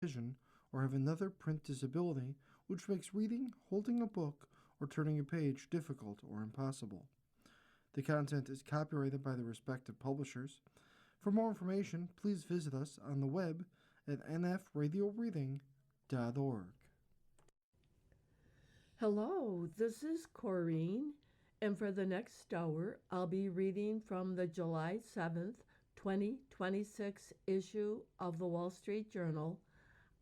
vision, or have another print disability, which makes reading, holding a book, or turning a page difficult or impossible. The content is copyrighted by the respective publishers. For more information, please visit us on the web at nfradioreading.org. Hello, this is Corrine, and for the next hour, I'll be reading from the July 7th, 2026 issue of the Wall Street Journal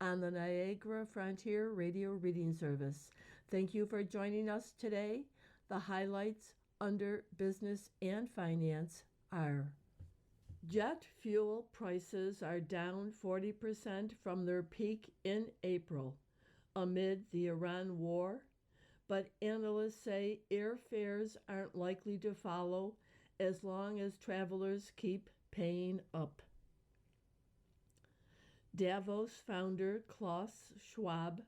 on the Niagara Frontier Radio Reading Service. Thank you for joining us today. The highlights under Business and Finance are: jet fuel prices are down 40% from their peak in April amid the Iran war, but analysts say airfares aren't likely to follow as long as travelers keep paying up. Davos founder Klaus Schwab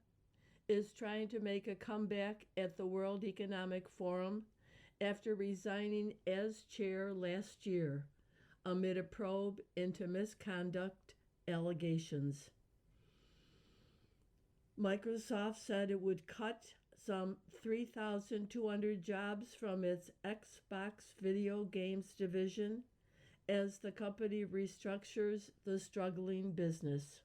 is trying to make a comeback at the World Economic Forum after resigning as chair last year amid a probe into misconduct allegations. Microsoft said it would cut some 3,200 jobs from its Xbox video games division as the company restructures the struggling business.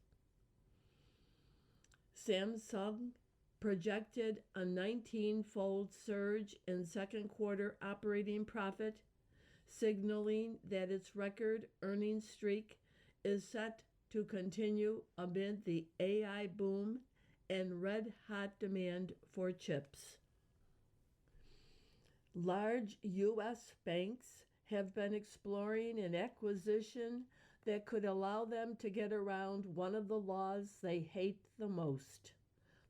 Samsung projected a 19-fold surge in second quarter operating profit, signaling that its record earnings streak is set to continue amid the AI boom and red-hot demand for chips. Large U.S. banks have been exploring an acquisition that could allow them to get around one of the laws they hate the most: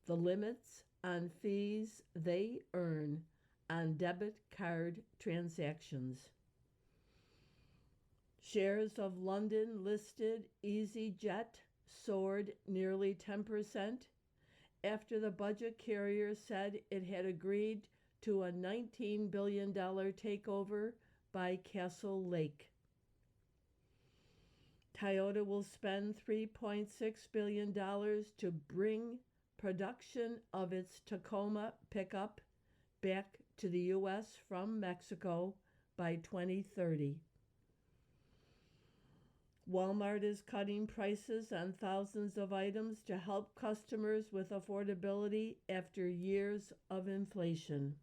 the limits on fees they earn on debit card transactions. Shares of London-listed EasyJet soared nearly 10% after the budget carrier said it had agreed to a $19 billion takeover by Castle Lake. Toyota will spend $3.6 billion to bring production of its Tacoma pickup back to the U.S. from Mexico by 2030. Walmart is cutting prices on thousands of items to help customers with affordability after years of inflation.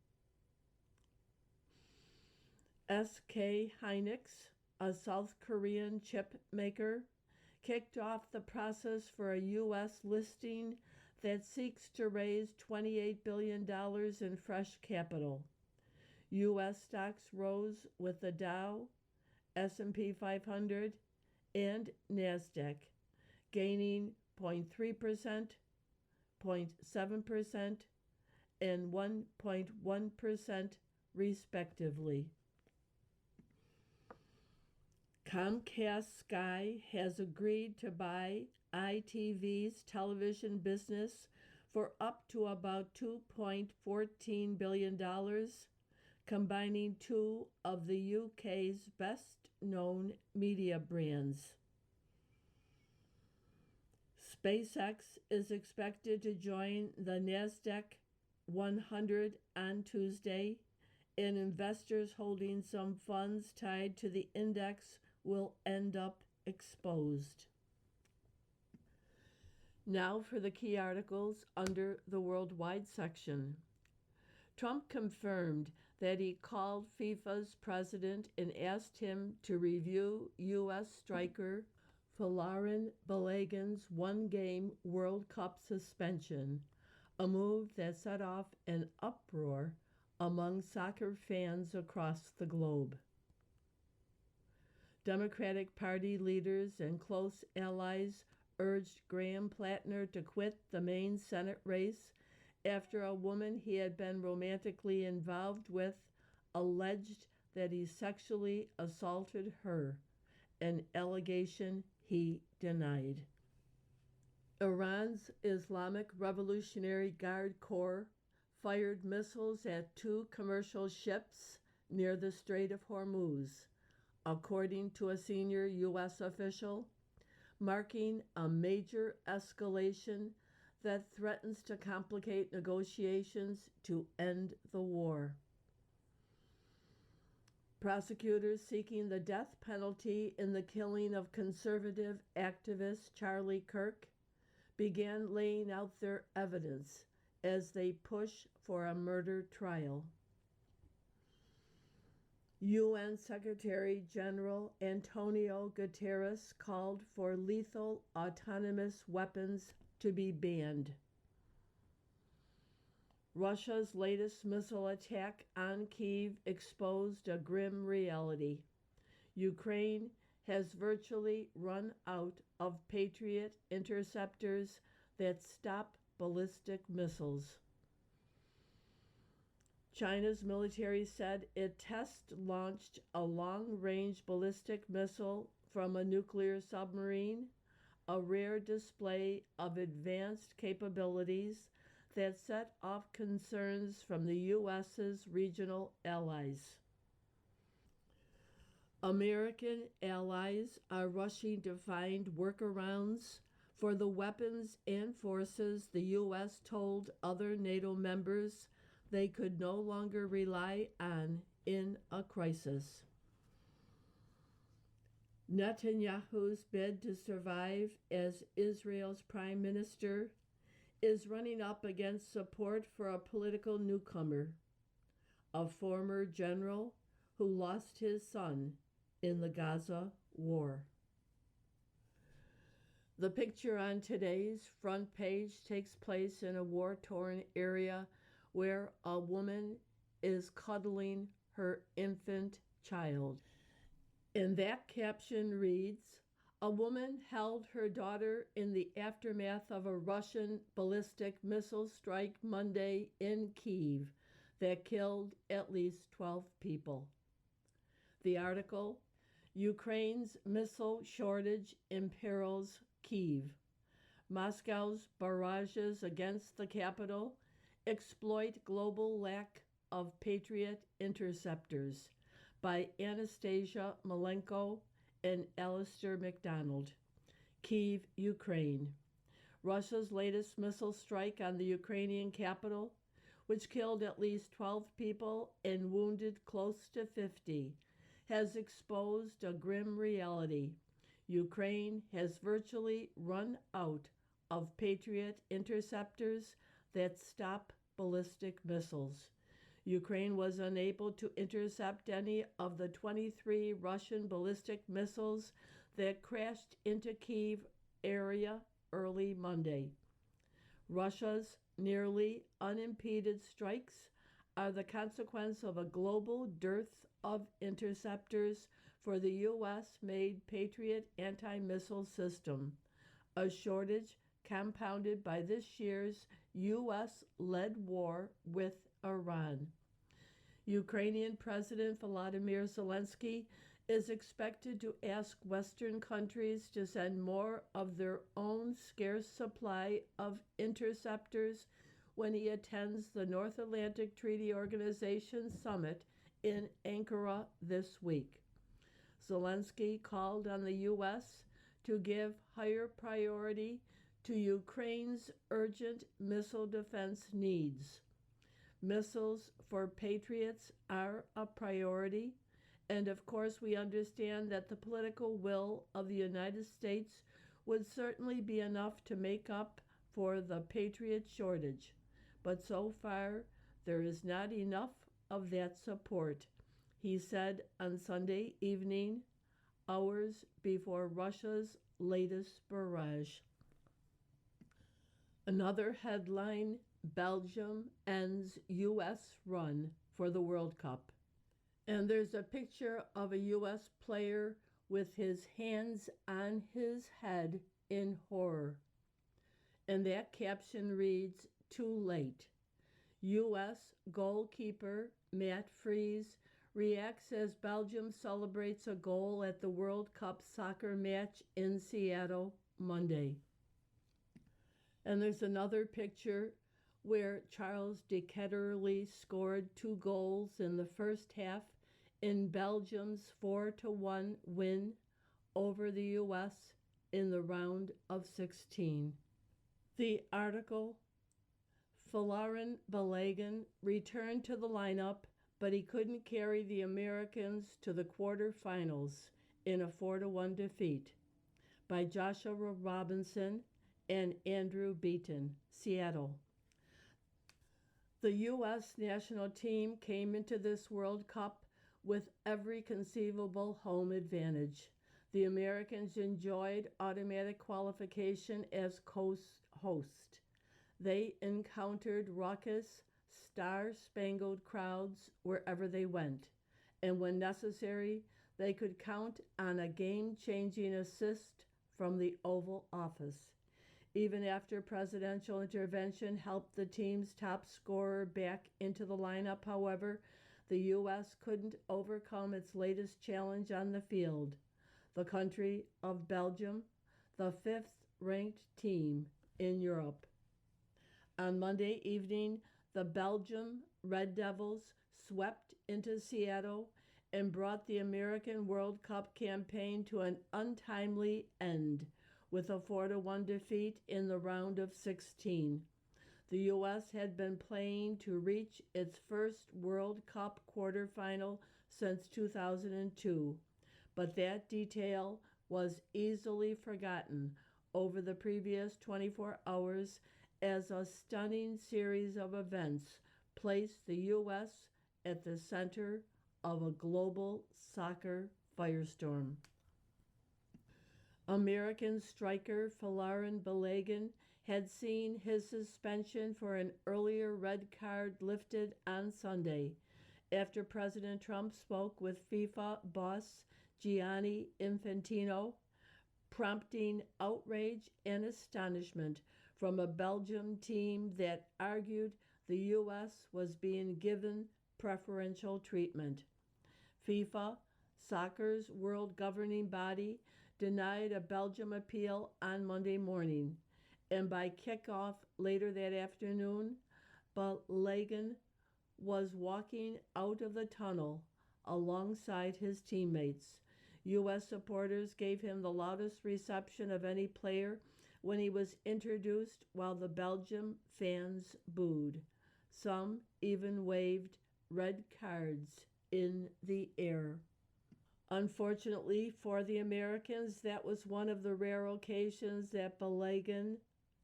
SK Hynix, a South Korean chip maker, kicked off the process for a U.S. listing that seeks to raise $28 billion in fresh capital. U.S. stocks rose with the Dow, S&P 500, and NASDAQ, gaining 0.3%, 0.7%, and 1.1% respectively. Comcast Sky has agreed to buy ITV's television business for up to about $2.14 billion, combining two of the UK's best-known media brands. SpaceX is expected to join the NASDAQ 100 on Tuesday, and investors holding some funds tied to the index will end up exposed. Now for the key articles under the worldwide section. Trump confirmed that he called FIFA's president and asked him to review U.S. striker Folarin Balogun's one-game World Cup suspension, a move that set off an uproar among soccer fans across the globe. Democratic Party leaders and close allies urged Graham Plattner to quit the Maine Senate race after a woman he had been romantically involved with alleged that he sexually assaulted her, an allegation he denied. Iran's Islamic Revolutionary Guard Corps fired missiles at two commercial ships near the Strait of Hormuz, according to a senior U.S. official. marking a major escalation that threatens to complicate negotiations to end the war. Prosecutors seeking the death penalty in the killing of conservative activist Charlie Kirk began laying out their evidence as they push for a murder trial. UN Secretary General Antonio Guterres called for lethal autonomous weapons to be banned. Russia's latest missile attack on Kyiv exposed a grim reality. Ukraine has virtually run out of Patriot interceptors that stop ballistic missiles. China's military said it test-launched a long-range ballistic missile from a nuclear submarine, a rare display of advanced capabilities that set off concerns from the U.S.'s regional allies. American allies are rushing to find workarounds for the weapons and forces the U.S. told other NATO members they could no longer rely on in a crisis. Netanyahu's bid to survive as Israel's prime minister is running up against support for a political newcomer, a former general who lost his son in the Gaza war. The picture on today's front page takes place in a war-torn area where a woman is cuddling her infant child. And that caption reads, "A woman held her daughter in the aftermath of a Russian ballistic missile strike Monday in Kyiv that killed at least 12 people." The article, Ukraine's missile shortage imperils Kyiv. Moscow's barrages against the capital exploit global lack of Patriot interceptors, by Anastasia Malenko and Alistair MacDonald. Kyiv, Ukraine. Russia's latest missile strike on the Ukrainian capital, which killed at least 12 people and wounded close to 50, has exposed a grim reality. Ukraine has virtually run out of Patriot interceptors that stop ballistic missiles. Ukraine was unable to intercept any of the 23 Russian ballistic missiles that crashed into Kyiv area early Monday. Russia's nearly unimpeded strikes are the consequence of a global dearth of interceptors for the U.S.-made Patriot anti-missile system, a shortage compounded by this year's U.S.-led war with Iran. Ukrainian President Volodymyr Zelensky is expected to ask Western countries to send more of their own scarce supply of interceptors when he attends the North Atlantic Treaty Organization Summit in Ankara this week. Zelensky called on the U.S. to give higher priority to Ukraine's urgent missile defense needs. Missiles for Patriots are a priority, and of course we understand that the political will of the United States would certainly be enough to make up for the Patriot shortage. But so far, there is not enough of that support, he said on Sunday evening, hours before Russia's latest barrage. Another headline, Belgium ends U.S. run for the World Cup. And there's a picture of a U.S. player with his hands on his head in horror. And that caption reads, "Too late." U.S. goalkeeper Matt Freese reacts as Belgium celebrates a goal at the World Cup soccer match in Seattle Monday. And there's another picture where Charles de Ketterle scored 2 goals in the first half in Belgium's 4-1 win over the U.S. in the round of 16. The article, Folarin Balogun returned to the lineup, but he couldn't carry the Americans to the quarterfinals in a 4-1 defeat, by Joshua Robinson and Andrew Beaton, Seattle. The U.S. national team came into this World Cup with every conceivable home advantage. The Americans enjoyed automatic qualification as host. They encountered raucous, star-spangled crowds wherever they went, and when necessary, they could count on a game-changing assist from the Oval Office. Even after presidential intervention helped the team's top scorer back into the lineup, however, the U.S. couldn't overcome its latest challenge on the field, the country of Belgium, the fifth-ranked team in Europe. On Monday evening, the Belgium Red Devils swept into Seattle and brought the American World Cup campaign to an untimely end with a 4-1 defeat in the round of 16. The U.S. had been playing to reach its first World Cup quarterfinal since 2002, but that detail was easily forgotten over the previous 24 hours as a stunning series of events placed the U.S. at the center of a global soccer firestorm. American striker Folarin Balogun had seen his suspension for an earlier red card lifted on Sunday after President Trump spoke with FIFA boss Gianni Infantino, prompting outrage and astonishment from a Belgium team that argued the U.S. was being given preferential treatment. FIFA, soccer's world governing body, denied a Belgium appeal on Monday morning, and by kickoff later that afternoon, Balogun was walking out of the tunnel alongside his teammates. U.S. supporters gave him the loudest reception of any player when he was introduced, while the Belgium fans booed. Some even waved red cards in the air. Unfortunately for the Americans, that was one of the rare occasions that Balogun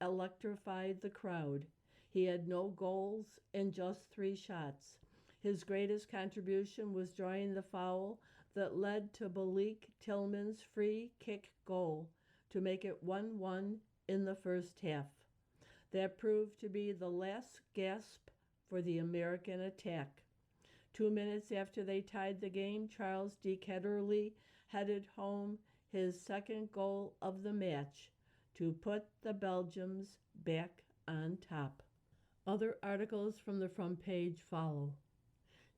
electrified the crowd. He had no goals and just 3 shots. His greatest contribution was drawing the foul that led to Malik Tillman's free kick goal to make it 1-1 in the first half. That proved to be the last gasp for the American attack. 2 minutes after they tied the game, Charles D. Ketterly headed home his second goal of the match to put the Belgians back on top. Other articles from the front page follow.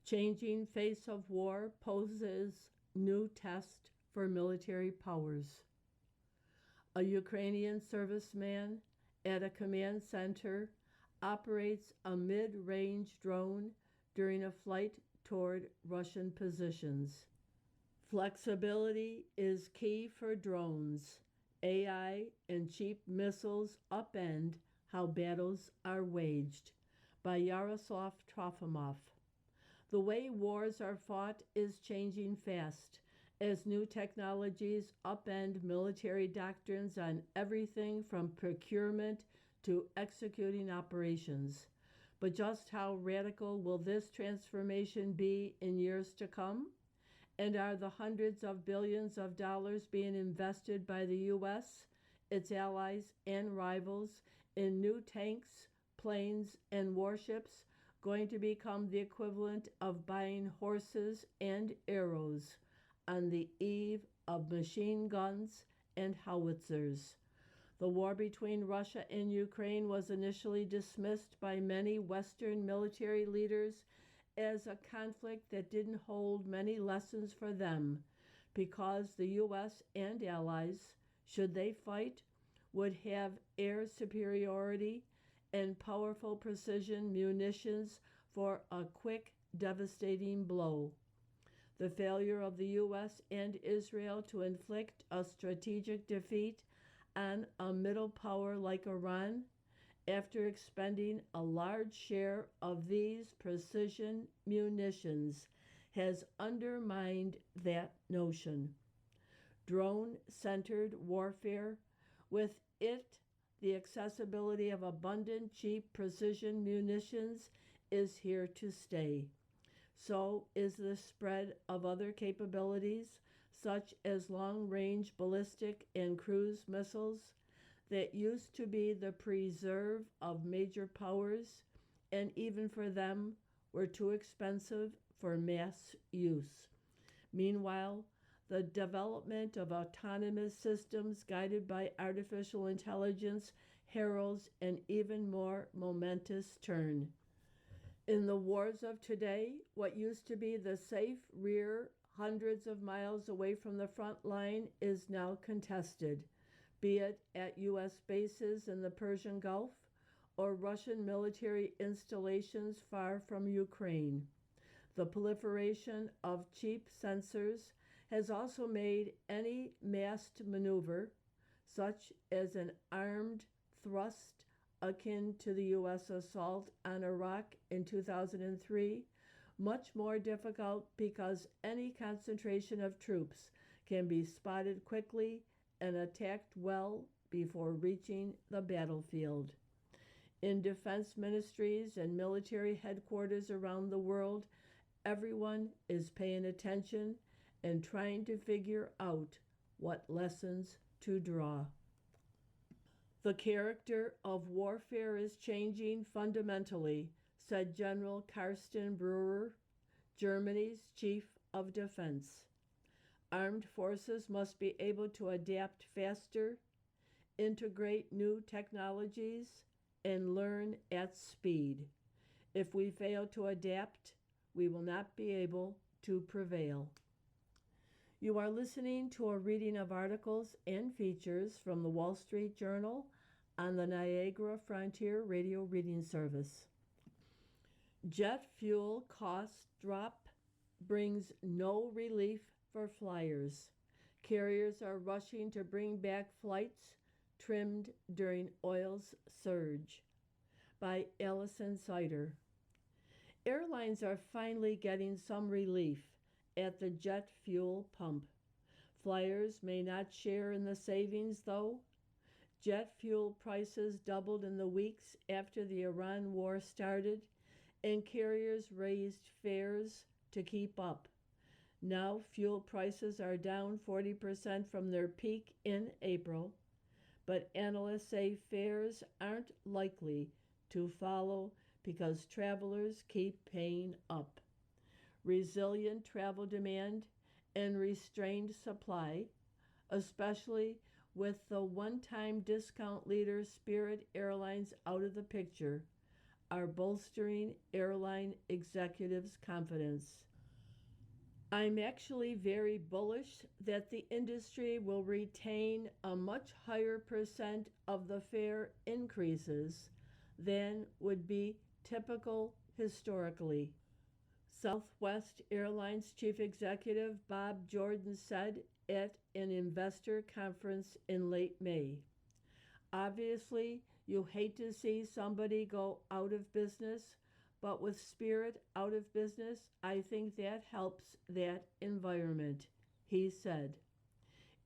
Changing face of war poses new test for military powers. A Ukrainian serviceman at a command center operates a mid-range drone during a flight toward Russian positions. Flexibility is key for drones. AI and cheap missiles upend how battles are waged, by Yaroslav Trofimov. The way wars are fought is changing fast, as new technologies upend military doctrines on everything from procurement to executing operations. But just how radical will this transformation be in years to come? And are the hundreds of billions of dollars being invested by the U.S., its allies, and rivals in new tanks, planes, and warships going to become the equivalent of buying horses and arrows on the eve of machine guns and howitzers? The war between Russia and Ukraine was initially dismissed by many Western military leaders as a conflict that didn't hold many lessons for them, because the U.S. and allies, should they fight, would have air superiority and powerful precision munitions for a quick, devastating blow. The failure of the U.S. and Israel to inflict a strategic defeat on a middle power like Iran after expending a large share of these precision munitions has undermined that notion. Drone centered warfare, with it the accessibility of abundant, cheap precision munitions, is here to stay. So is the spread of other capabilities, such as long range ballistic and cruise missiles, that used to be the preserve of major powers, and even for them were too expensive for mass use. Meanwhile, the development of autonomous systems guided by artificial intelligence heralds an even more momentous turn. In the wars of today, what used to be the safe rear hundreds of miles away from the front line is now contested, be it at U.S. bases in the Persian Gulf or Russian military installations far from Ukraine. The proliferation of cheap sensors has also made any massed maneuver, such as an armed thrust akin to the U.S. assault on Iraq in 2003, much more difficult because any concentration of troops can be spotted quickly and attacked well before reaching the battlefield. In defense ministries and military headquarters around the world, everyone is paying attention and trying to figure out what lessons to draw. The character of warfare is changing fundamentally, said General Carsten Breuer, Germany's chief of defense. Armed forces must be able to adapt faster, integrate new technologies, and learn at speed. If we fail to adapt, we will not be able to prevail. You are listening to a reading of articles and features from the Wall Street Journal on the Niagara Frontier Radio Reading Service. Jet fuel cost drop brings no relief for flyers. Carriers are rushing to bring back flights trimmed during oil's surge. By Allison Sider. Airlines are finally getting some relief at the jet fuel pump. Flyers may not share in the savings, though. Jet fuel prices doubled in the weeks after the Iran war started, and carriers raised fares to keep up. Now fuel prices are down 40% from their peak in April, but analysts say fares aren't likely to follow because travelers keep paying up. Resilient travel demand and restrained supply, especially with the one-time discount leader Spirit Airlines out of the picture, are bolstering airline executives' confidence. I'm actually very bullish that the industry will retain a much higher percent of the fare increases than would be typical historically. Southwest Airlines Chief Executive Bob Jordan said at an investor conference in late May. Obviously, you hate to see somebody go out of business, but with Spirit out of business, I think that helps that environment, he said.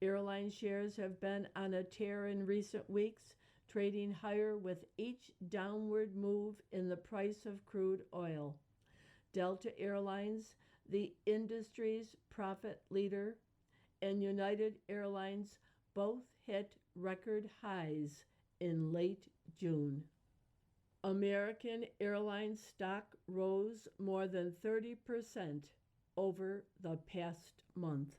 Airline shares have been on a tear in recent weeks, trading higher with each downward move in the price of crude oil. Delta Airlines, the industry's profit leader, and United Airlines both hit record highs in late June. American Airlines stock rose more than 30% over the past month.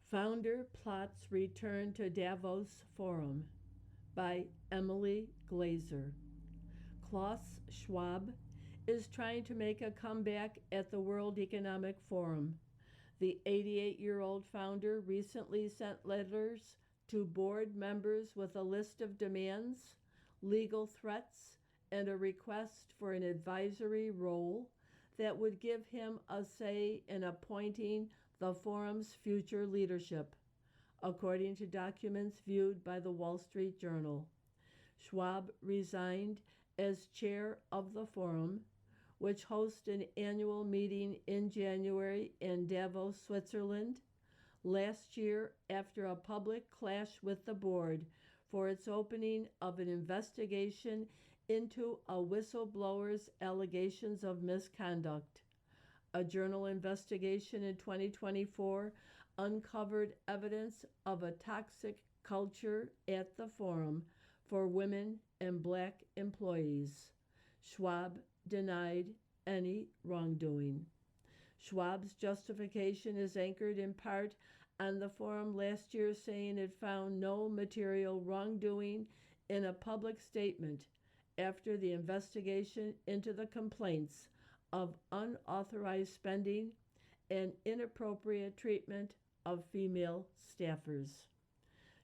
Founder plots return to Davos Forum by Emily Glazer. Klaus Schwab is trying to make a comeback at the World Economic Forum. The 88-year-old founder recently sent letters to board members with a list of demands, legal threats, and a request for an advisory role that would give him a say in appointing the forum's future leadership. according to documents viewed by the Wall Street Journal. Schwab resigned as chair of the forum, which hosts an annual meeting in January in Davos, Switzerland, last year after a public clash with the board for its opening of an investigation into a whistleblower's allegations of misconduct. A journal investigation in 2024 uncovered evidence of a toxic culture at the forum for women and black employees. Schwab denied any wrongdoing. Schwab's justification is anchored in part on the forum last year saying it found no material wrongdoing in a public statement after the investigation into the complaints of unauthorized spending and inappropriate treatment of female staffers.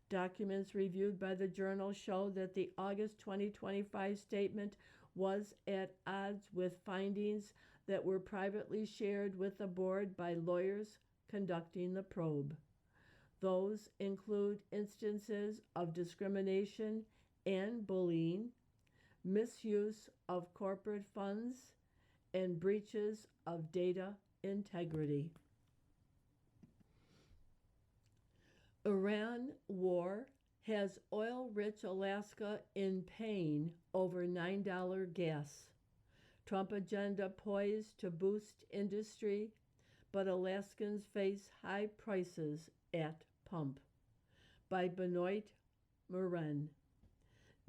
Documents reviewed by the journal show that the August 2025 statement was at odds with findings that were privately shared with the board by lawyers conducting the probe. Those include instances of discrimination and bullying, misuse of corporate funds, and breaches of data integrity. Iran war has oil-rich Alaska in pain over $9 gas. Trump agenda poised to boost industry, but Alaskans face high prices at pump. By Benoit Morin,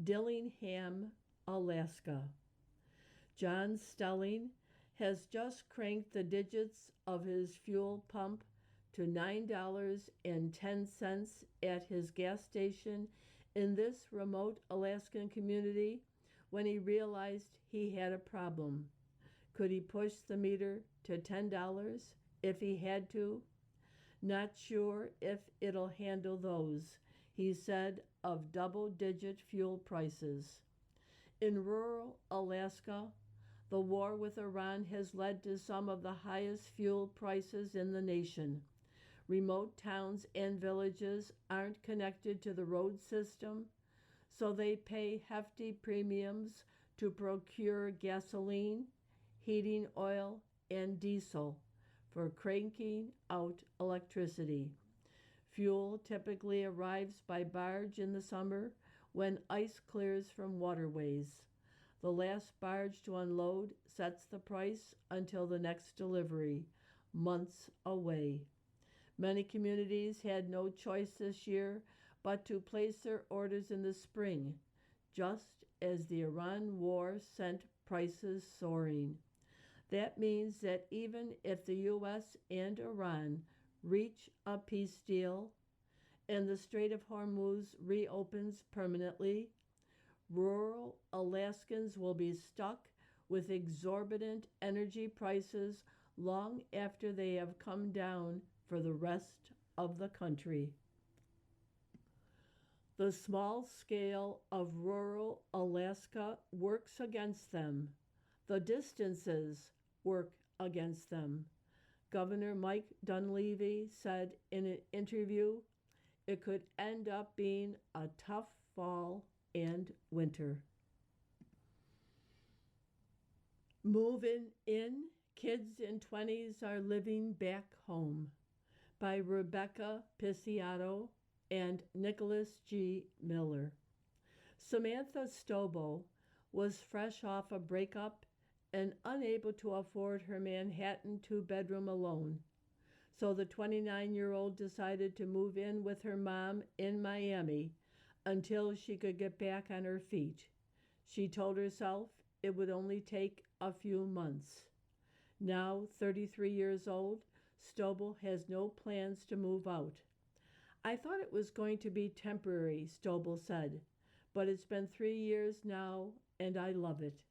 Dillingham, Alaska. John Stelling has just cranked the digits of his fuel pump to $9.10 at his gas station in this remote Alaskan community when he realized he had a problem. Could he push the meter to $10 if he had to? Not sure if it'll handle those, he said of double-digit fuel prices. In rural Alaska, the war with Iran has led to some of the highest fuel prices in the nation. Remote towns and villages aren't connected to the road system, so they pay hefty premiums to procure gasoline, heating oil, and diesel for cranking out electricity. Fuel typically arrives by barge in the summer when ice clears from waterways. The last barge to unload sets the price until the next delivery, months away. Many communities had no choice this year but to place their orders in the spring, just as the Iran war sent prices soaring. That means that even if the U.S. and Iran reach a peace deal and the Strait of Hormuz reopens permanently, rural Alaskans will be stuck with exorbitant energy prices long after they have come down for the rest of the country. The small scale of rural Alaska works against them. The distances work against them. Governor Mike Dunleavy said in an interview, it could end up being a tough fall and winter. Moving in, kids in 20s are living back home. By Rebecca Pisiato and Nicholas G. Miller. Samantha Stobo was fresh off a breakup and unable to afford her Manhattan two-bedroom alone. So the 29-year-old decided to move in with her mom in Miami until she could get back on her feet. She told herself it would only take a few months. Now, 33 years old, Stobo has no plans to move out. I thought it was going to be temporary, Stobo said, but it's been 3 years now and I love it.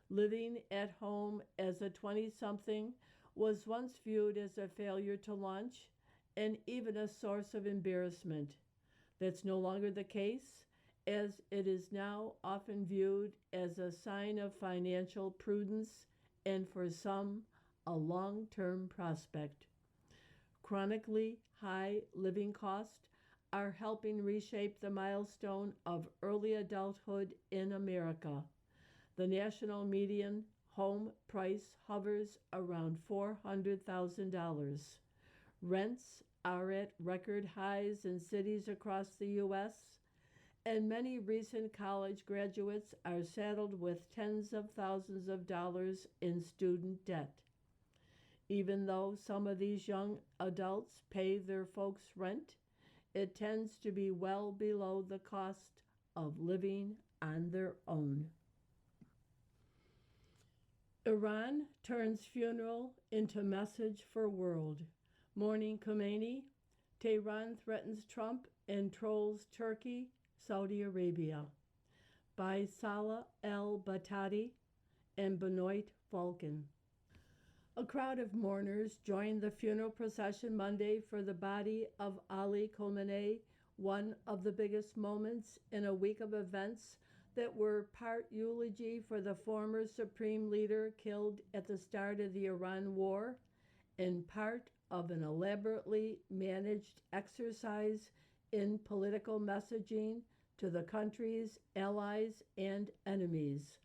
Living at home as a 20-something was once viewed as a failure to launch and even a source of embarrassment. That's no longer the case, as it is now often viewed as a sign of financial prudence and for some, a long-term prospect. Chronically high living costs are helping reshape the milestone of early adulthood in America. The national median home price hovers around $400,000. Rents are at record highs in cities across the U.S., and many recent college graduates are saddled with tens of thousands of dollars in student debt. Even though some of these young adults pay their folks' rent, it tends to be well below the cost of living on their own. Iran turns funeral into message for world. Mourning Khomeini, Tehran threatens Trump and trolls Turkey, Saudi Arabia. By Salah El-Batati and Benoit Falcon. A crowd of mourners joined the funeral procession Monday for the body of Ali Khamenei, one of the biggest moments in a week of events that were part eulogy for the former supreme leader killed at the start of the Iran war and part of an elaborately managed exercise in political messaging to the country's allies and enemies.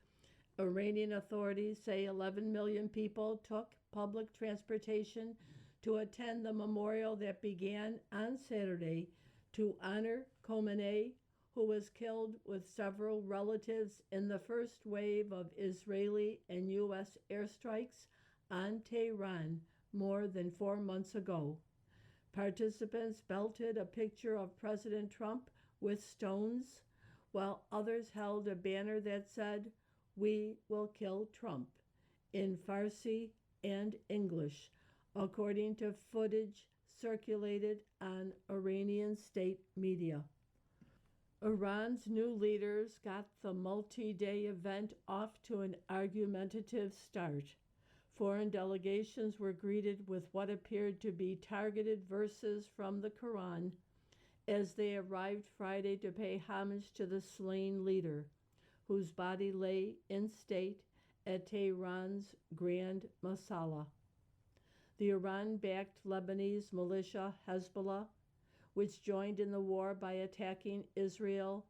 Iranian authorities say 11 million people took public transportation to attend the memorial that began on Saturday to honor Khomeini, who was killed with several relatives in the first wave of Israeli and U.S. airstrikes on Tehran more than 4 months ago. Participants belted a picture of President Trump with stones, while others held a banner that said, "We will kill Trump," in Farsi and English, according to footage circulated on Iranian state media. Iran's new leaders got the multi-day event off to an argumentative start. Foreign delegations were greeted with what appeared to be targeted verses from the Quran as they arrived Friday to pay homage to the slain leader, whose body lay in state at Tehran's Grand Masala. The Iran-backed Lebanese militia Hezbollah, which joined in the war by attacking Israel,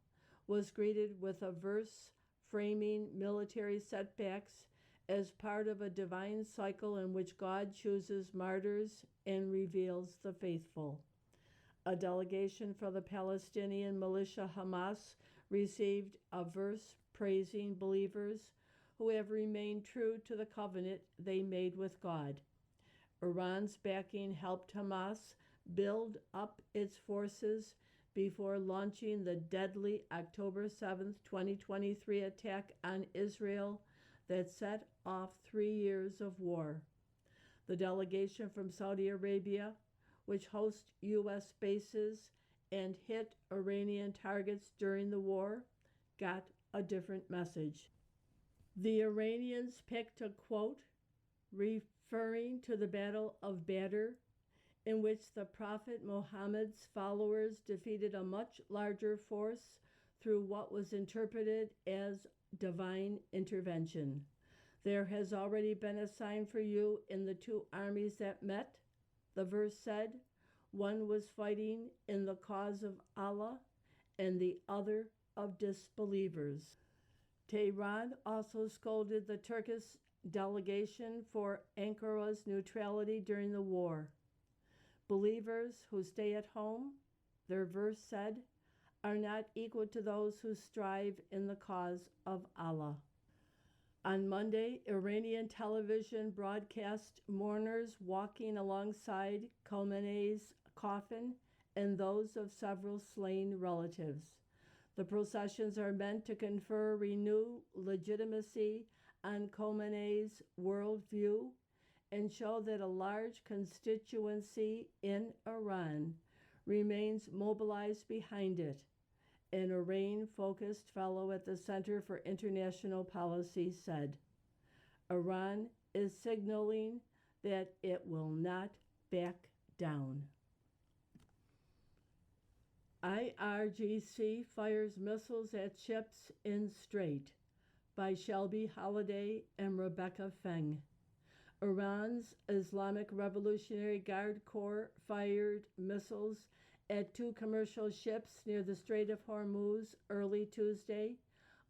was greeted with a verse framing military setbacks as part of a divine cycle in which God chooses martyrs and reveals the faithful. A delegation from the Palestinian militia Hamas received a verse praising believers who have remained true to the covenant they made with God. Iran's backing helped Hamas build up its forces before launching the deadly October 7, 2023 attack on Israel that set off 3 years of war. The delegation from Saudi Arabia, which hosts U.S. bases and hit Iranian targets during the war, got a different message. The Iranians picked a quote referring to the Battle of Badr, in which the Prophet Muhammad's followers defeated a much larger force through what was interpreted as divine intervention. There has already been a sign for you in the two armies that met, the verse said. One was fighting in the cause of Allah and the other of disbelievers. Tehran also scolded the Turkish delegation for Ankara's neutrality during the war. Believers who stay at home, their verse said, are not equal to those who strive in the cause of Allah. On Monday, Iranian television broadcast mourners walking alongside Khomeini's coffin and those of several slain relatives. The processions are meant to confer renewed legitimacy on Khomeini's worldview and show that a large constituency in Iran remains mobilized behind it, an Iran-focused fellow at the Center for International Policy said. Iran is signaling that it will not back down. IRGC fires missiles at ships in Strait, by Shelby Holliday and Rebecca Feng. Iran's Islamic Revolutionary Guard Corps fired missiles at two commercial ships near the Strait of Hormuz early Tuesday,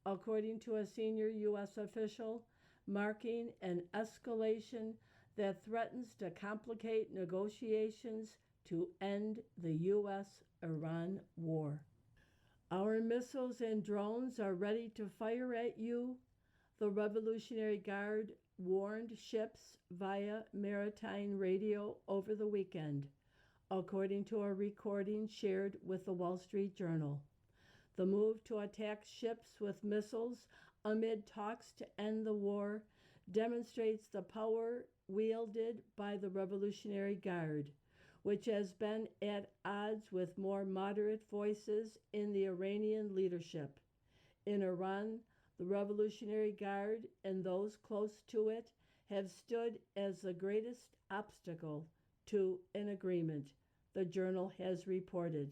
according to a senior U.S. official, marking an escalation that threatens to complicate negotiations to end the U.S.-Iran war. Our missiles and drones are ready to fire at you, the Revolutionary Guard warned ships via maritime radio over the weekend, according to a recording shared with the Wall Street Journal. The move to attack ships with missiles amid talks to end the war demonstrates the power wielded by the Revolutionary Guard, which has been at odds with more moderate voices in the Iranian leadership. In Iran, the Revolutionary Guard and those close to it have stood as the greatest obstacle to an agreement, the journal has reported.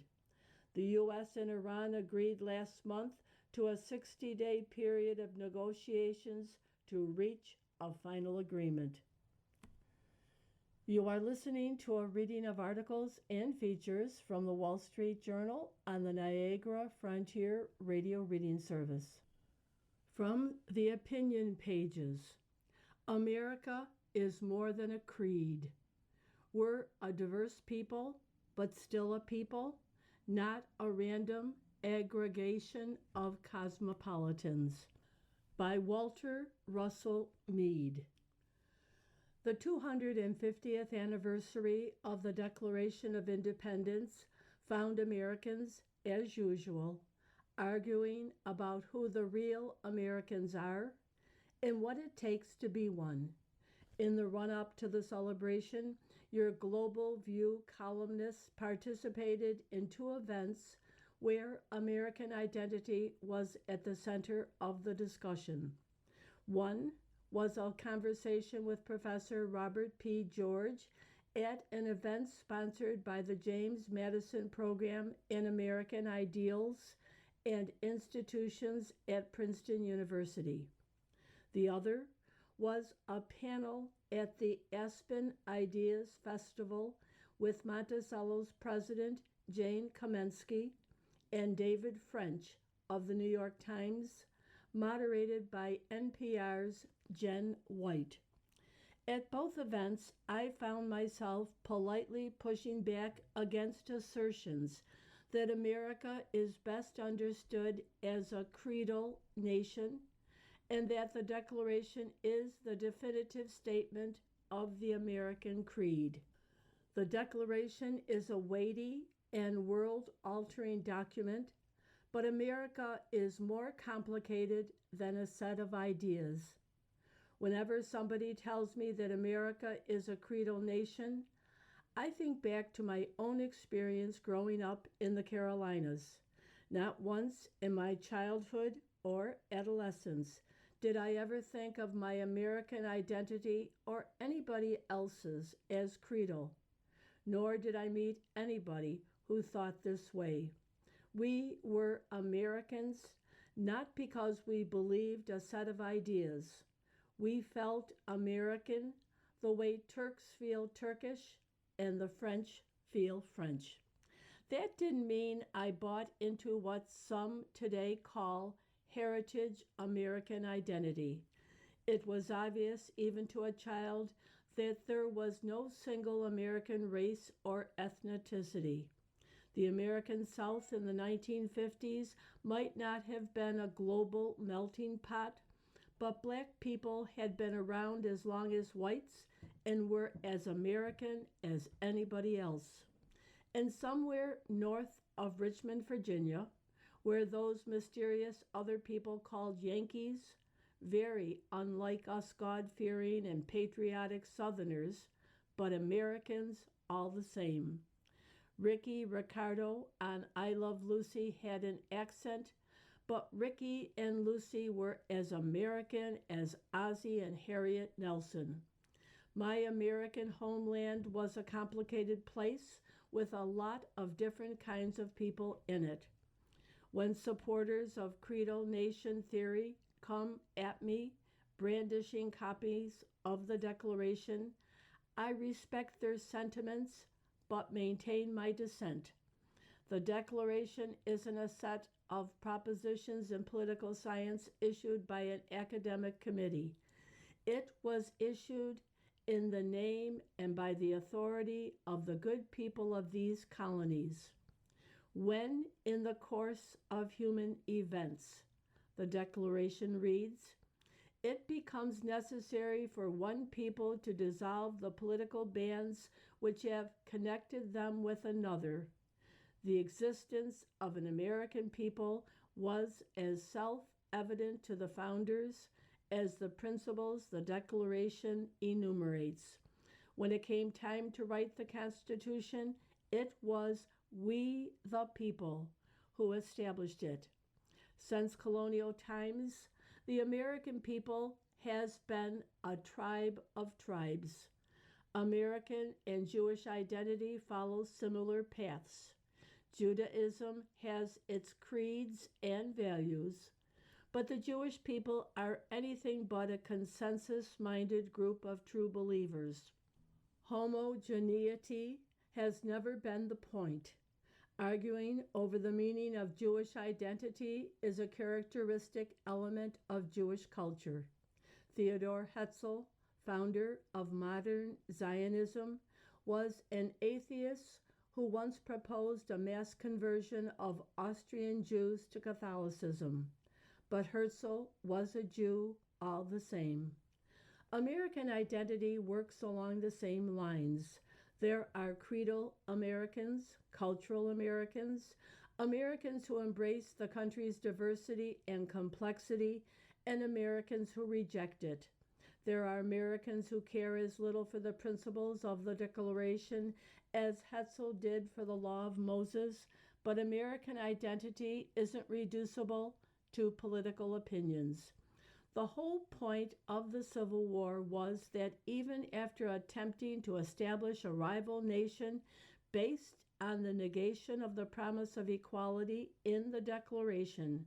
The U.S. and Iran agreed last month to a 60-day period of negotiations to reach a final agreement. You are listening to a reading of articles and features from the Wall Street Journal on the Niagara Frontier Radio Reading Service. From the opinion pages, America is more than a creed. We're a diverse people, but still a people, not a random aggregation of cosmopolitans. By Walter Russell Mead. The 250th anniversary of the Declaration of Independence found Americans, as usual, arguing about who the real Americans are and what it takes to be one. In the run-up to the celebration, your Global View columnists participated in two events where American identity was at the center of the discussion. One was a conversation with Professor Robert P. George at an event sponsored by the James Madison Program in American Ideals and Institutions at Princeton University. The other was a panel at the Aspen Ideas Festival with Monticello's president, Jane Kamensky, and David French of the New York Times, moderated by NPR's Jen White. At both events, I found myself politely pushing back against assertions that America is best understood as a creedal nation and that the Declaration is the definitive statement of the American creed. The Declaration is a weighty and world-altering document, but America is more complicated than a set of ideas. Whenever somebody tells me that America is a creedal nation, I think back to my own experience growing up in the Carolinas. Not once in my childhood or adolescence did I ever think of my American identity or anybody else's as creedal, nor did I meet anybody who thought this way. We were Americans not because we believed a set of ideas. We felt American the way Turks feel Turkish and the French feel French. That didn't mean I bought into what some today call heritage American identity. It was obvious even to a child that there was no single American race or ethnicity. The American South in the 1950s might not have been a global melting pot, but black people had been around as long as whites and were as American as anybody else. And somewhere north of Richmond, Virginia, where those mysterious other people called Yankees, very unlike us God-fearing and patriotic Southerners, but Americans all the same. Ricky Ricardo on I Love Lucy had an accent, but Ricky and Lucy were as American as Ozzie and Harriet Nelson. My American homeland was a complicated place with a lot of different kinds of people in it. When supporters of creedal nation theory come at me brandishing copies of the Declaration, I respect their sentiments but maintain my dissent. The Declaration isn't a set of propositions in political science issued by an academic committee. It was issued in the name and by the authority of the good people of these colonies. When, in the course of human events, the Declaration reads, it becomes necessary for one people to dissolve the political bands which have connected them with another. The existence of an American people was as self-evident to the founders as the principles the Declaration enumerates. When it came time to write the Constitution, it was we the people who established it. Since colonial times, the American people has been a tribe of tribes. American and Jewish identity follow similar paths. Judaism has its creeds and values, but the Jewish people are anything but a consensus-minded group of true believers. Homogeneity has never been the point. Arguing over the meaning of Jewish identity is a characteristic element of Jewish culture. Theodor Herzl, founder of modern Zionism, was an atheist who once proposed a mass conversion of Austrian Jews to Catholicism. But Herzl was a Jew all the same. American identity works along the same lines. There are creedal Americans, cultural Americans, Americans who embrace the country's diversity and complexity, and Americans who reject it. There are Americans who care as little for the principles of the Declaration as Herzl did for the Law of Moses, but American identity isn't reducible to political opinions. The whole point of the Civil War was that even after attempting to establish a rival nation based on the negation of the promise of equality in the Declaration,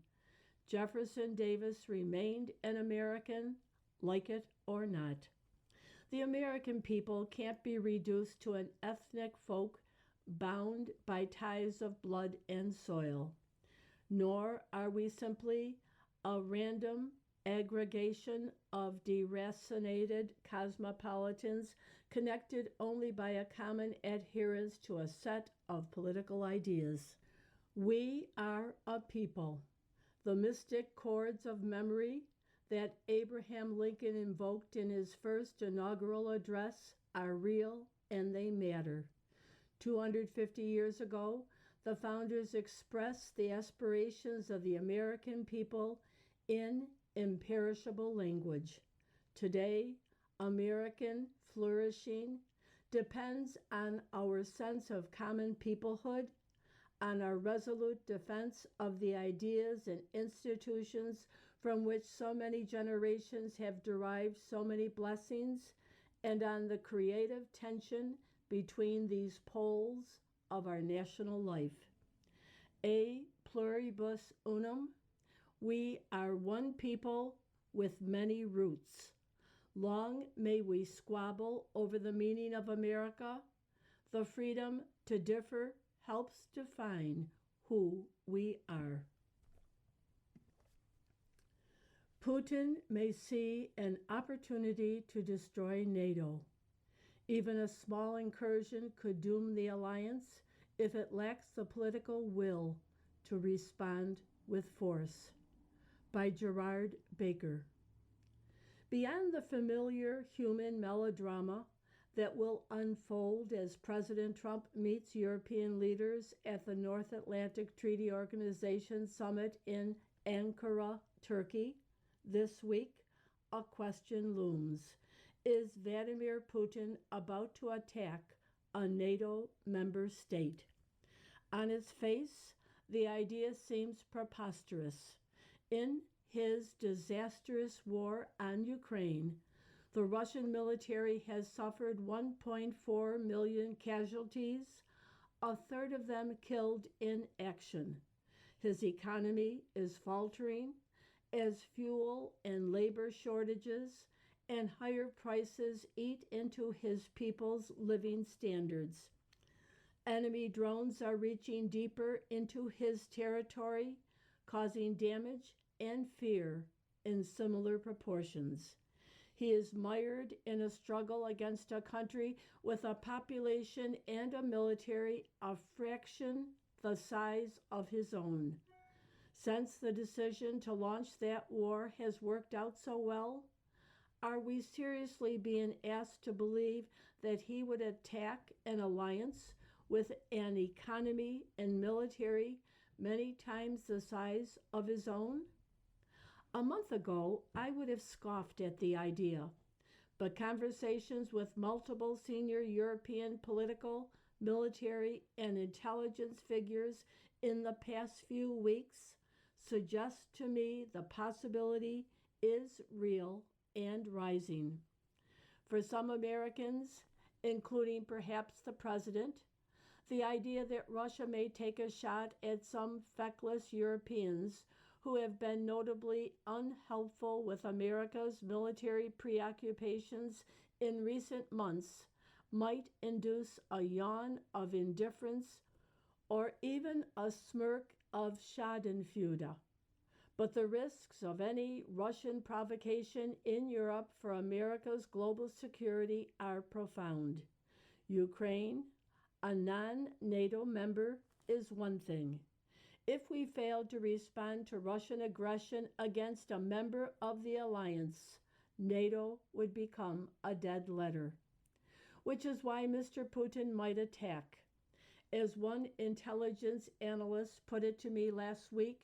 Jefferson Davis remained an American, like it or not. The American people can't be reduced to an ethnic folk bound by ties of blood and soil, nor are we simply a random aggregation of deracinated cosmopolitans connected only by a common adherence to a set of political ideas. We are a people. The mystic chords of memory that Abraham Lincoln invoked in his first inaugural address are real and they matter. 250 years ago, the founders expressed the aspirations of the American people in imperishable language. Today, American flourishing depends on our sense of common peoplehood, on our resolute defense of the ideas and institutions from which so many generations have derived so many blessings, and on the creative tension between these poles of our national life. A pluribus unum, we are one people with many roots. Long may we squabble over the meaning of America. The freedom to differ helps define who we are. Putin may see an opportunity to destroy NATO. Even a small incursion could doom the alliance if it lacks the political will to respond with force. By Gerard Baker. Beyond the familiar human melodrama that will unfold as President Trump meets European leaders at the North Atlantic Treaty Organization Summit in Ankara, Turkey, this week, a question looms. Is Vladimir Putin about to attack a NATO member state? On its face, the idea seems preposterous. In his disastrous war on Ukraine, the Russian military has suffered 1.4 million casualties, a third of them killed in action. His economy is faltering as fuel and labor shortages and higher prices eat into his people's living standards. Enemy drones are reaching deeper into his territory, causing damage and fear in similar proportions. He is mired in a struggle against a country with a population and a military a fraction the size of his own. Since the decision to launch that war has worked out so well, are we seriously being asked to believe that he would attack an alliance with an economy and military many times the size of his own? A month ago, I would have scoffed at the idea, but conversations with multiple senior European political, military, and intelligence figures in the past few weeks suggest to me the possibility is real and rising. For some Americans, including perhaps the president, the idea that Russia may take a shot at some feckless Europeans who have been notably unhelpful with America's military preoccupations in recent months might induce a yawn of indifference or even a smirk of schadenfreude. But the risks of any Russian provocation in Europe for America's global security are profound. Ukraine, a non-NATO member, is one thing. If we failed to respond to Russian aggression against a member of the alliance, NATO would become a dead letter, which is why Mr. Putin might attack. As one intelligence analyst put it to me last week,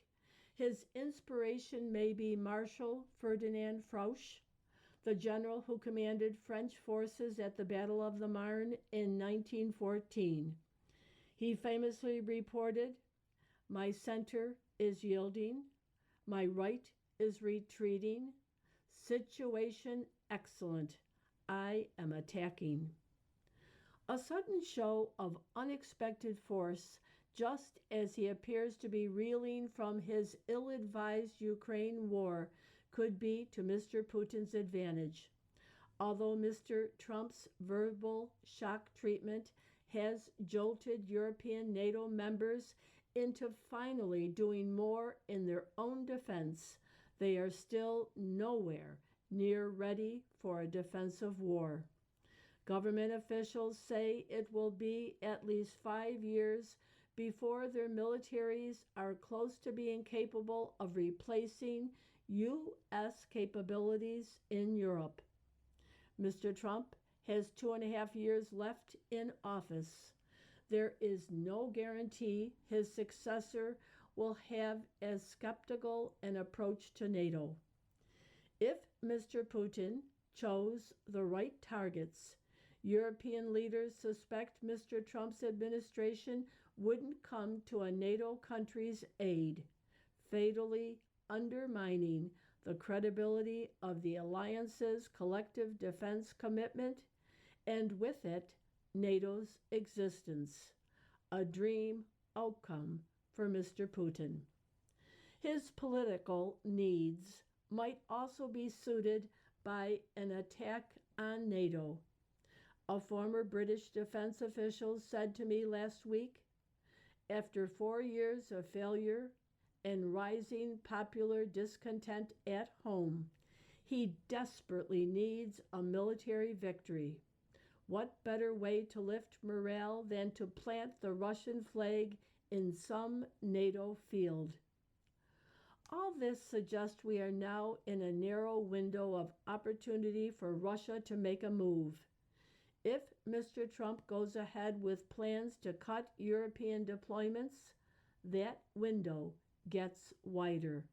his inspiration may be Marshal Ferdinand Foch, the general who commanded French forces at the Battle of the Marne in 1914. He famously reported, "My center is yielding, my right is retreating, situation excellent, I am attacking." A sudden show of unexpected force, just as he appears to be reeling from his ill-advised Ukraine war, could be to Mr. Putin's advantage. Although Mr. Trump's verbal shock treatment has jolted European NATO members into finally doing more in their own defense, they are still nowhere near ready for a defensive war. Government officials say it will be at least 5 years before their militaries are close to being capable of replacing U.S. capabilities in Europe. Mr. Trump has 2.5 years left in office. There is no guarantee his successor will have as skeptical an approach to NATO. If Mr. Putin chose the right targets, European leaders suspect Mr. Trump's administration wouldn't come to a NATO country's aid, fatally undermining the credibility of the alliance's collective defense commitment, and with it, NATO's existence, a dream outcome for Mr. Putin. His political needs might also be suited by an attack on NATO. A former British defense official said to me last week, after 4 years of failure and rising popular discontent at home, he desperately needs a military victory. What better way to lift morale than to plant the Russian flag in some NATO field? All this suggests we are now in a narrow window of opportunity for Russia to make a move. If Mr. Trump goes ahead with plans to cut European deployments, that window gets wider.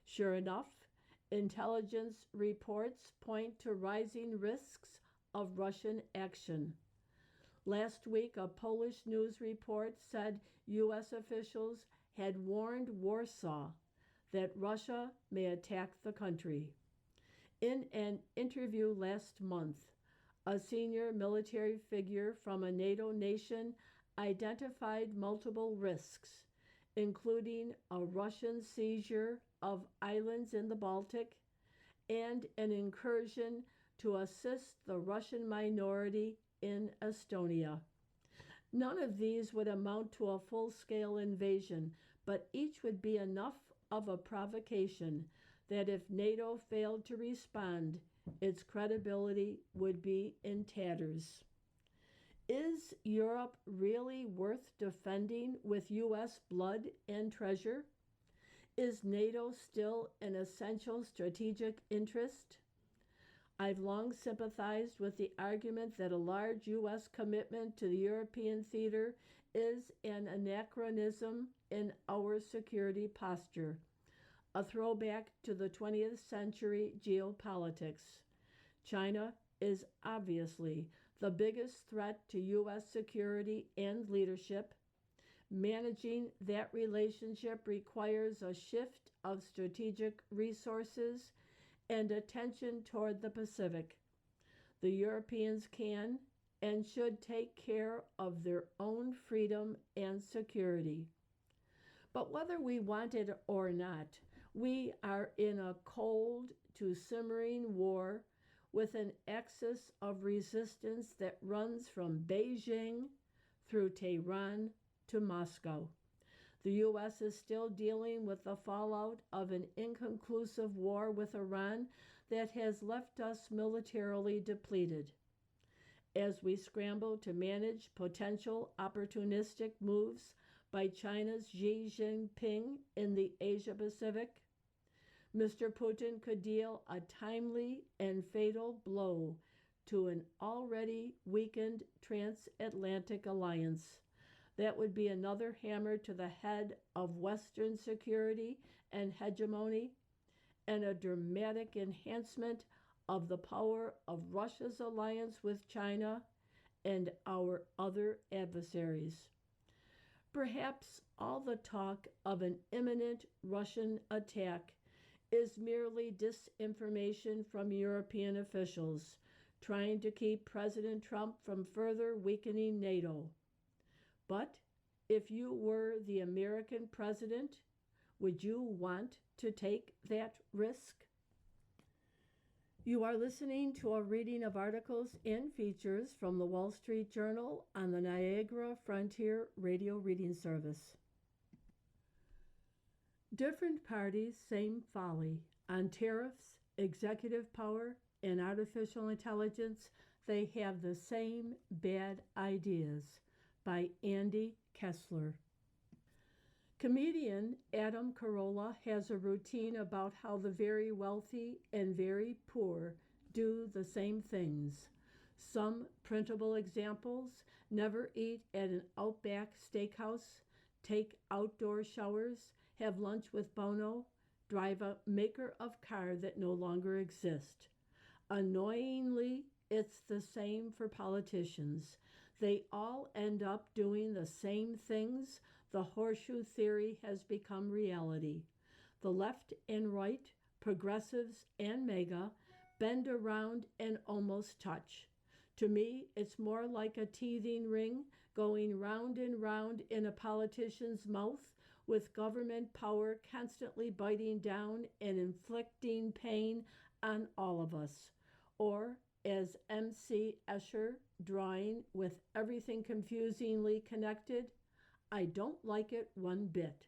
Sure enough, intelligence reports point to rising risks of Russian action. Last week, a Polish news report said U.S. officials had warned Warsaw that Russia may attack the country. In an interview last month, a senior military figure from a NATO nation identified multiple risks, including a Russian seizure of islands in the Baltic and an incursion to assist the Russian minority in Estonia. None of these would amount to a full-scale invasion, but each would be enough of a provocation that if NATO failed to respond, its credibility would be in tatters. Is Europe really worth defending with U.S. blood and treasure? Is NATO still an essential strategic interest? I've long sympathized with the argument that a large U.S. commitment to the European theater is an anachronism in our security posture, a throwback to the 20th century geopolitics. China is obviously the biggest threat to U.S. security and leadership. Managing that relationship requires a shift of strategic resources and attention toward the Pacific. The Europeans can and should take care of their own freedom and security. But whether we want it or not, we are in a cold to simmering war with an axis of resistance that runs from Beijing through Tehran to Moscow. The U.S. is still dealing with the fallout of an inconclusive war with Iran that has left us militarily depleted. As we scramble to manage potential opportunistic moves by China's Xi Jinping in the Asia Pacific, Mr. Putin could deal a timely and fatal blow to an already weakened transatlantic alliance. That would be another hammer to the head of Western security and hegemony, and a dramatic enhancement of the power of Russia's alliance with China and our other adversaries. Perhaps all the talk of an imminent Russian attack is merely disinformation from European officials trying to keep President Trump from further weakening NATO. But if you were the American president, would you want to take that risk? You are listening to a reading of articles and features from the Wall Street Journal on the Niagara Frontier Radio Reading Service. Different parties, same folly. On tariffs, executive power, and artificial intelligence, they have the same bad ideas. By Andy Kessler. Comedian Adam Carolla has a routine about how the very wealthy and very poor do the same things. Some printable examples: never eat at an Outback steakhouse, take outdoor showers, have lunch with Bono, drive a maker of car that no longer exist. Annoyingly, it's the same for politicians. They all end up doing the same things. The horseshoe theory has become reality. The left and right, progressives and MAGA, bend around and almost touch. To me, it's more like a teething ring going round and round in a politician's mouth, with government power constantly biting down and inflicting pain on all of us. Or, as M.C. Escher, drawing with everything confusingly connected, I don't like it one bit.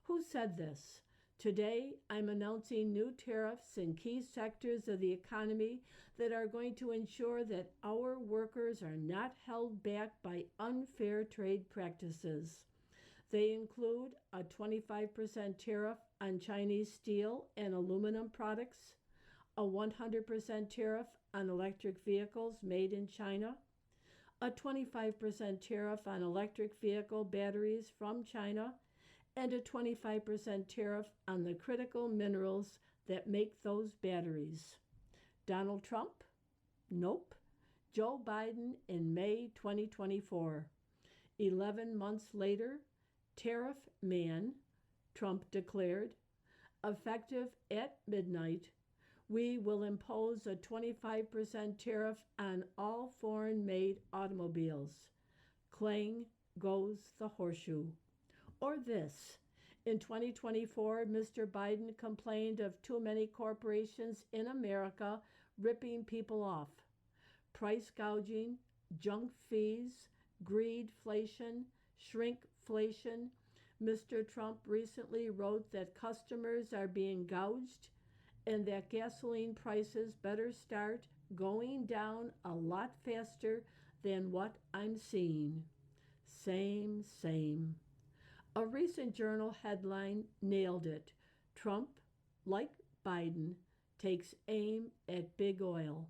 Who said this? Today, I'm announcing new tariffs in key sectors of the economy that are going to ensure that our workers are not held back by unfair trade practices. They include a 25% tariff on Chinese steel and aluminum products, a 100% tariff on electric vehicles made in China, a 25% tariff on electric vehicle batteries from China, and a 25% tariff on the critical minerals that make those batteries. Donald Trump? Nope. Joe Biden in May 2024. 11 months later, Tariff Man, Trump declared, effective at midnight, we will impose a 25% tariff on all foreign-made automobiles. Clang goes the horseshoe. Or this: in 2024, Mr. Biden complained of too many corporations in America ripping people off. Price gouging, junk fees, greedflation, shrinkflation. Mr. Trump recently wrote that customers are being gouged and that gasoline prices better start going down a lot faster than what I'm seeing. Same, same. A recent journal headline nailed it. Trump, like Biden, takes aim at big oil.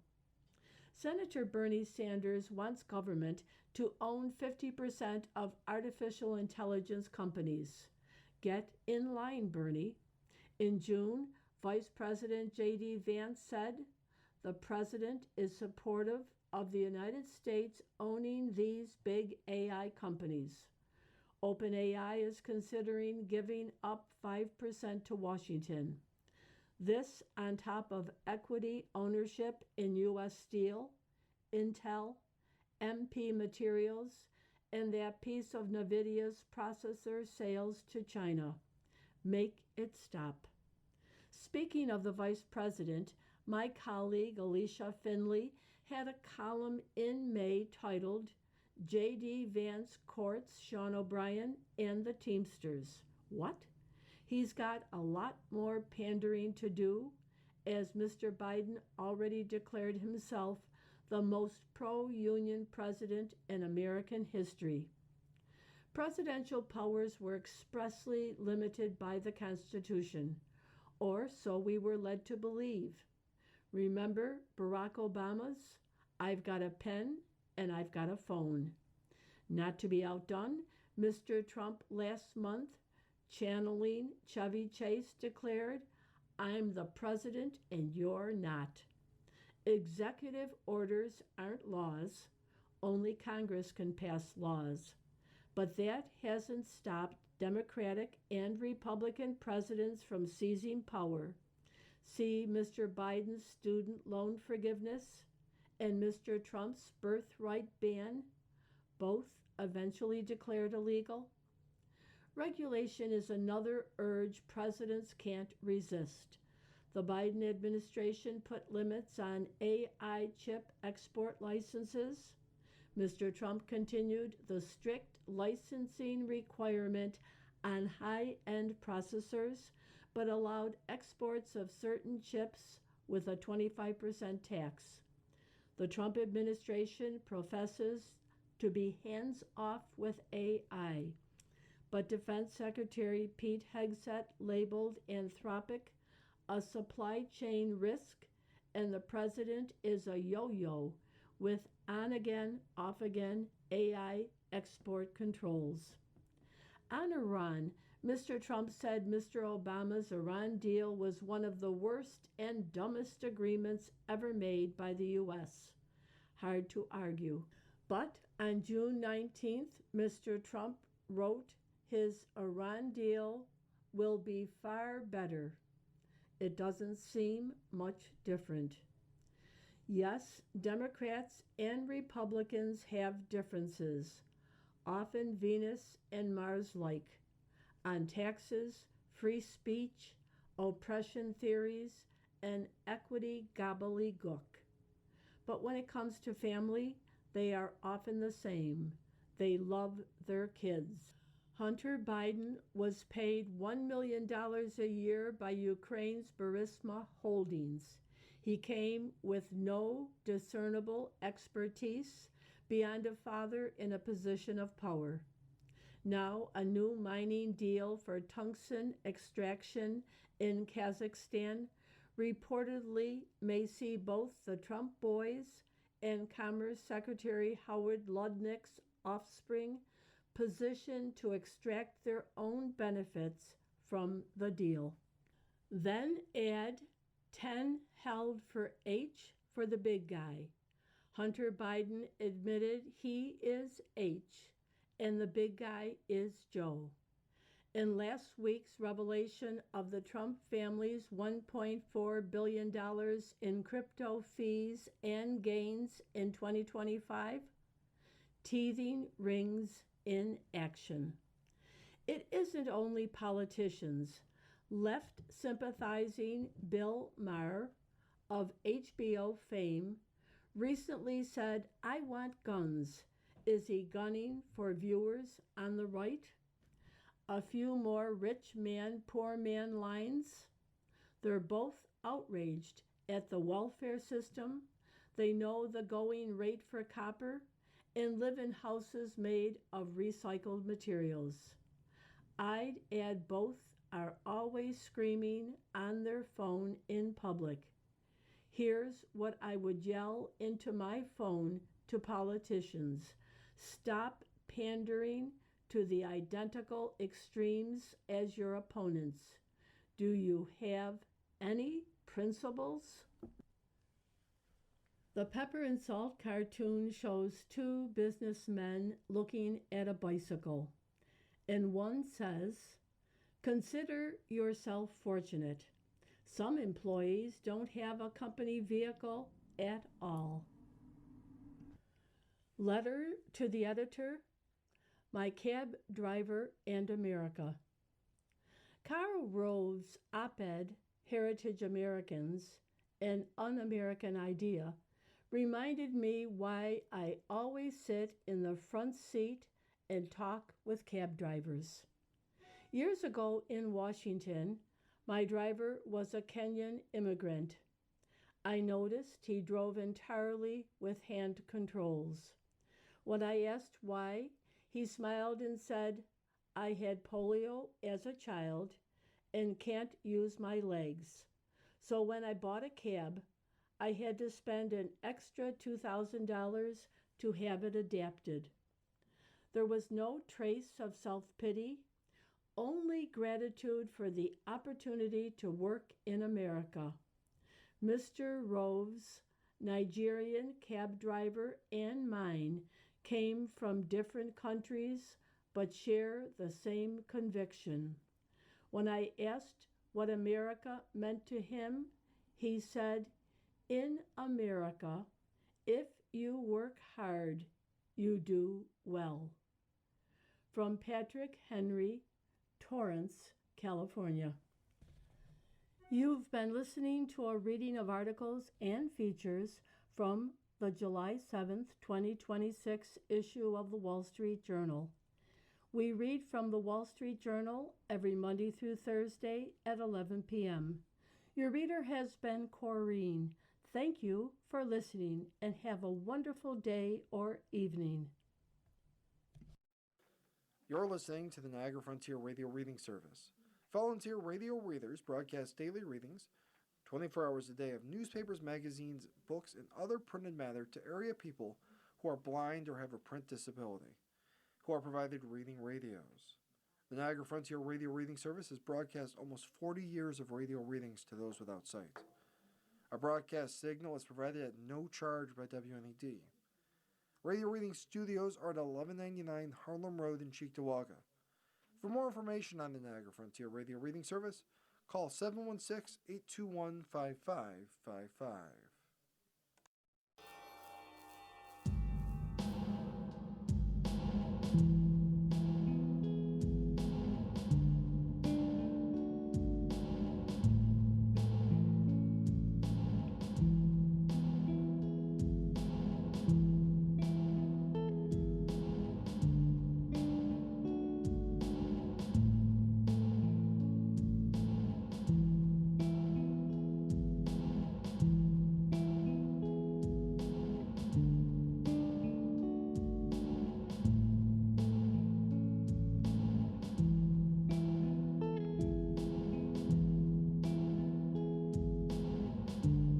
Senator Bernie Sanders wants government to own 50% of artificial intelligence companies. Get in line, Bernie. In June, Vice President J.D. Vance said the president is supportive of the United States owning these big AI companies. OpenAI is considering giving up 5% to Washington. This on top of equity ownership in U.S. Steel, Intel, MP Materials, and that piece of NVIDIA's processor sales to China. Make it stop. Speaking of the vice president, my colleague Alicia Finley had a column in May titled J.D. Vance Courts Sean O'Brien and the Teamsters. What? He's got a lot more pandering to do, as Mr. Biden already declared himself the most pro-union president in American history. Presidential powers were expressly limited by the Constitution, or so we were led to believe. Remember Barack Obama's, "I've got a pen and I've got a phone." Not to be outdone, Mr. Trump last month, channeling Chevy Chase, declared, "I'm the president and you're not." Executive orders aren't laws. Only Congress can pass laws. But that hasn't stopped Democratic and Republican presidents from seizing power. See Mr. Biden's student loan forgiveness and Mr. Trump's birthright ban, both eventually declared illegal. Regulation is another urge presidents can't resist. The Biden administration put limits on AI chip export licenses. Mr. Trump continued the strict licensing requirement on high-end processors, but allowed exports of certain chips with a 25% tax. The Trump administration professes to be hands-off with AI, but Defense Secretary Pete Hegseth labeled Anthropic a supply chain risk, and the president is a yo-yo with on-again, off-again AI export controls. On Iran, Mr. Trump said Mr. Obama's Iran deal was one of the worst and dumbest agreements ever made by the U.S. Hard to argue. But on June 19th, Mr. Trump wrote his Iran deal will be far better. It doesn't seem much different. Yes, Democrats and Republicans have differences, often Venus and Mars-like, on taxes, free speech, oppression theories, and equity gobbledygook. But when it comes to family, they are often the same. They love their kids. Hunter Biden was paid $1 million a year by Ukraine's Burisma Holdings. He came with no discernible expertise beyond a father in a position of power. Now, a new mining deal for tungsten extraction in Kazakhstan reportedly may see both the Trump boys and Commerce Secretary Howard Lutnick's offspring positioned to extract their own benefits from the deal. Then add 10 held for H for the big guy. Hunter Biden admitted he is H and the big guy is Joe. In last week's revelation of the Trump family's $1.4 billion in crypto fees and gains in 2025, teething rings in action. It isn't only politicians. Left sympathizing Bill Maher of HBO fame recently said, "I want guns," Is he gunning for viewers on the right? A few more rich man, poor man lines? They're both outraged at the welfare system. They know the going rate for copper and live in houses made of recycled materials. I'd add both are always screaming on their phone in public. Here's what I would yell into my phone to politicians: stop pandering to the identical extremes as your opponents. Do you have any principles? The Pepper and Salt cartoon shows two businessmen looking at a bicycle, and one says, "Consider yourself fortunate. Some employees don't have a company vehicle at all." Letter to the editor, My Cab Driver and America. Karl Rove's op-ed, Heritage Americans, an Un-American Idea, reminded me why I always sit in the front seat and talk with cab drivers. Years ago in Washington, my driver was a Kenyan immigrant. I noticed he drove entirely with hand controls. When I asked why, he smiled and said, "I had polio as a child and can't use my legs. So when I bought a cab, I had to spend an extra $2,000 to have it adapted." There was no trace of self-pity, only gratitude for the opportunity to work in America. Mr. Rove's Nigerian cab driver and mine came from different countries but share the same conviction. When I asked what America meant to him, he said, "In America, if you work hard, you do well." From Patrick Henry, Torrance, California. You've been listening to a reading of articles and features from the July 7th, 2026 issue of the Wall Street Journal. We read from the Wall Street Journal every Monday through Thursday at 11 p.m. Your reader has been Corrine. Thank you for listening and have a wonderful day or evening. You're listening to the Niagara Frontier Radio Reading Service. Volunteer radio readers broadcast daily readings, 24 hours a day, of newspapers, magazines, books, and other printed matter to area people who are blind or have a print disability, who are provided reading radios. The Niagara Frontier Radio Reading Service has broadcast almost 40 years of radio readings to those without sight. Our broadcast signal is provided at no charge by WNED. Radio Reading Studios are at 1199 Harlem Road in Cheektowaga. For more information on the Niagara Frontier Radio Reading Service, call 716-821-5555.